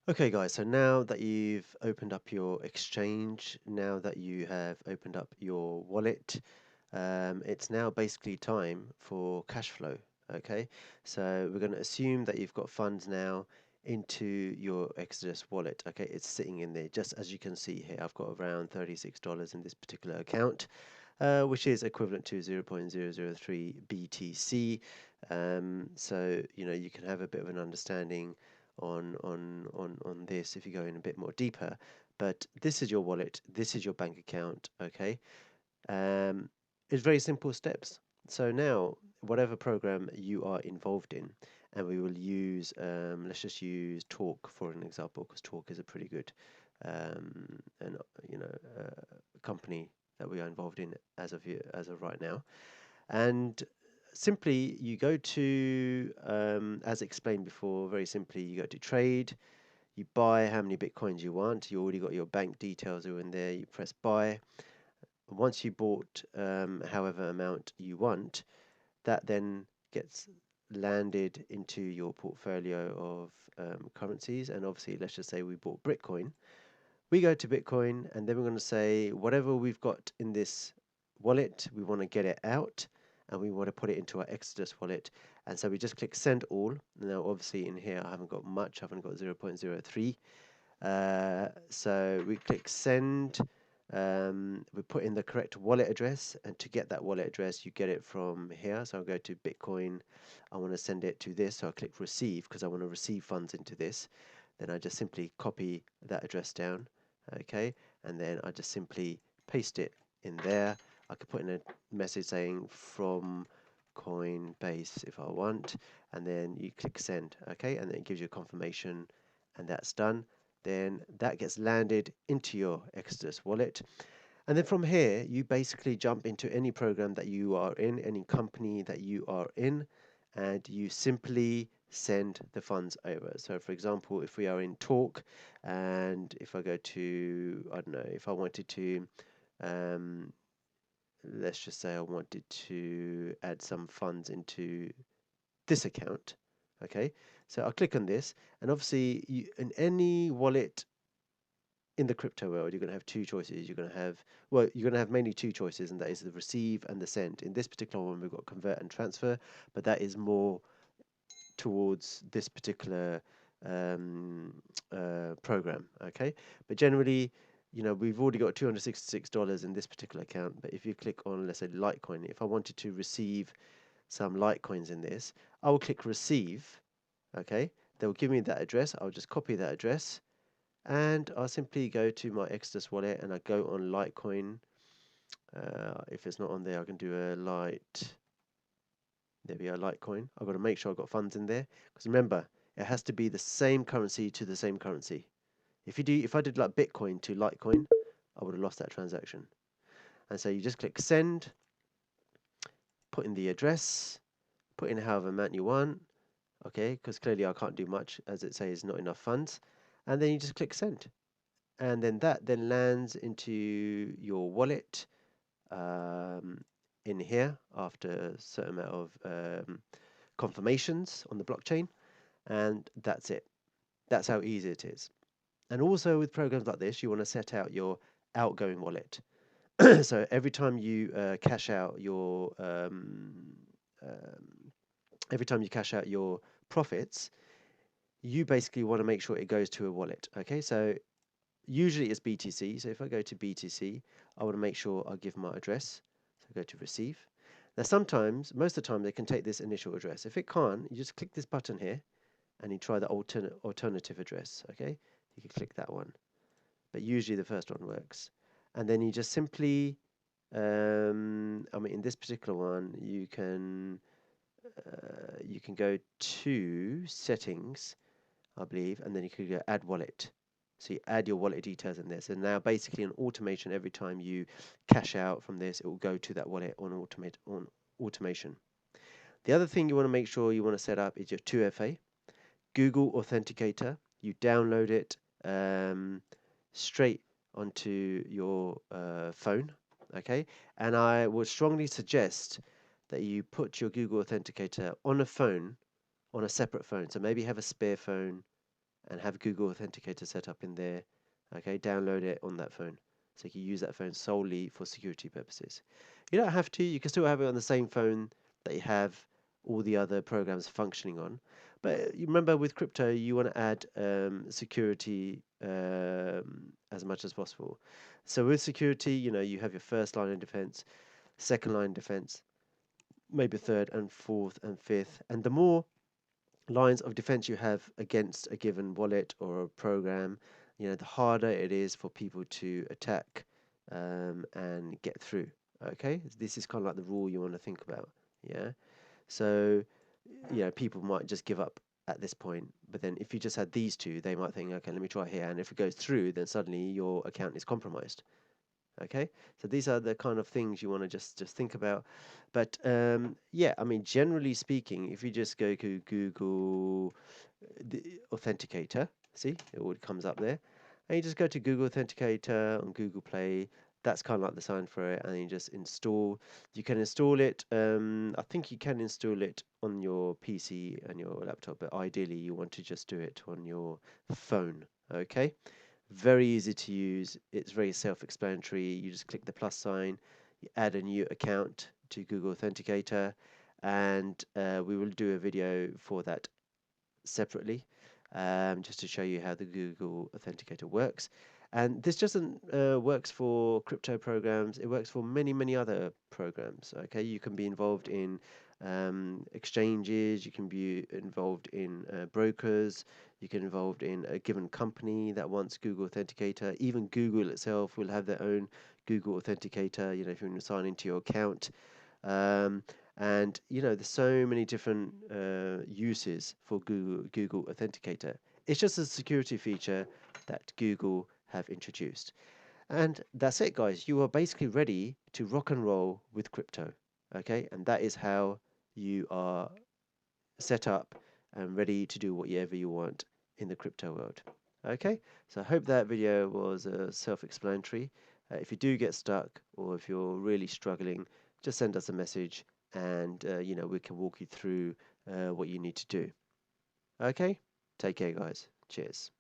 Okay, guys, so now that you've opened up your exchange, now that you have opened up your wallet, it's now basically time for cash flow. Okay, so we're going to assume that you've got funds now into your Exodus wallet. Okay, it's sitting in there just as you can see here. I've got around $36 in this particular account, which is equivalent to 0.003 BTC. So you can have a bit of an understanding on this if you go in a bit more deeper. But this is your wallet, this is your bank account. Okay, um, it's very simple steps. So now, whatever program you are involved in, and we will use, let's just use Talk for an example, because Talk is a pretty good and company that we are involved in as of right now. And simply, you go to, as explained before, very simply, you go to trade, you buy how many bitcoins you want. You already got your bank details are in there. You press buy. Once you bought however amount you want, that then gets landed into your portfolio of currencies. And obviously, let's just say we bought Bitcoin. We go to Bitcoin, and then we're going to say whatever we've got in this wallet, we want to get it out, and we want to put it into our Exodus wallet. And so we just click send all. Now, obviously, in here, I haven't got much. I haven't got 0.03. So we click send. We put in the correct wallet address, and to get that wallet address, you get it from here. So I'll go to Bitcoin. I want to send it to this, so I click receive because I want to receive funds into this. Then I just simply copy that address down, okay, and then I just simply paste it in there. I could put in a message saying from Coinbase if I want, and then you click send, okay, and then it gives you a confirmation, and that's done. Then that gets landed into your Exodus wallet. And then from here, you basically jump into any program that you are in, any company that you are in, and you simply send the funds over. So, for example, if we are in Talk, and if I go to, I don't know, if I wanted to, um, let's just say I wanted to add some funds into this account. Okay, so I'll click on this, and obviously, in any wallet in the crypto world, you're going to have two choices. You're going to have mainly two choices, and that is the receive and the send. In this particular one, we've got convert and transfer, but that is more towards this particular um, program. Okay, but generally, we've already got $266 in this particular account. But if you click on, let's say, Litecoin, if I wanted to receive some Litecoins in this, I will click receive. Okay, they'll give me that address. I'll just copy that address, and I'll simply go to my Exodus wallet and I go on Litecoin. If it's not on there, I can do a there we go, Litecoin. I've got to make sure I've got funds in there, because remember, it has to be the same currency to the same currency. If I did like Bitcoin to Litecoin, I would have lost that transaction. And so you just click send, put in the address, put in however amount you want, okay, because clearly I can't do much as it says not enough funds, and then you just click send. And then that then lands into your wallet um, in here after a certain amount of confirmations on the blockchain, and that's it. That's how easy it is. And also with programs like this, you want to set out your outgoing wallet. So every time you cash out your um, every time you cash out your profits, you basically want to make sure it goes to a wallet. Okay, so usually it's BTC. So if I go to BTC, I want to make sure I give my address. So go to receive. Now sometimes, most of the time, they can take this initial address. If it can't, you just click this button here and you try the alternative address. Okay, you can click that one, but usually the first one works. And then you just simply, I mean, in this particular one, you can go to settings, I believe, and then you could go add wallet. So you add your wallet details in there. So now basically an automation, every time you cash out from this, it will go to that wallet on automation. The other thing you want to make sure you want to set up is your 2FA, Google Authenticator. You download it straight onto your phone, okay? And I would strongly suggest that you put your Google Authenticator on a phone, on a separate phone. So maybe have a spare phone and have Google Authenticator set up in there. Okay, download it on that phone. So you can use that phone solely for security purposes. You don't have to, you can still have it on the same phone that you have all the other programs functioning on. But you remember with crypto, you want to add security as much as possible. So with security, you have your first line of defense, second line of defense, maybe third and fourth and fifth. And the more lines of defense you have against a given wallet or a program, the harder it is for people to attack and get through. Okay, this is kind of like the rule you want to think about. Yeah, so people might just give up at this point, but then if you just had these two, they might think, okay, let me try here, and if it goes through, then suddenly your account is compromised. Okay, so these are the kind of things you want to just think about. But yeah, I mean, generally speaking, if you just go to Google the Authenticator, see, it all comes up there, and you just go to Google Authenticator on Google Play. That's kind of like the sign for it, and you just install. You can install it. I think you can install it on your PC and your laptop, but ideally you want to just do it on your phone. Okay. Very easy to use. It's very self-explanatory. You just click the plus sign, you add a new account to Google Authenticator, and we will do a video for that separately, just to show you how the Google Authenticator works. And this doesn't works for crypto programs. It works for many, many other programs. Okay, you can be involved in exchanges. You can be involved in brokers. You can be involved in a given company that wants Google Authenticator. Even Google itself will have their own Google Authenticator. If you want to sign into your account. Um, and there's so many different uses for Google Authenticator. It's just a security feature that Google have introduced. And that's it, guys. You are basically ready to rock and roll with crypto. Okay, and that is how you are set up and ready to do whatever you want in the crypto world. Okay, so I hope that video was self-explanatory. If you do get stuck or if you're really struggling, just send us a message and we can walk you through what you need to do. Okay, take care, guys. Cheers.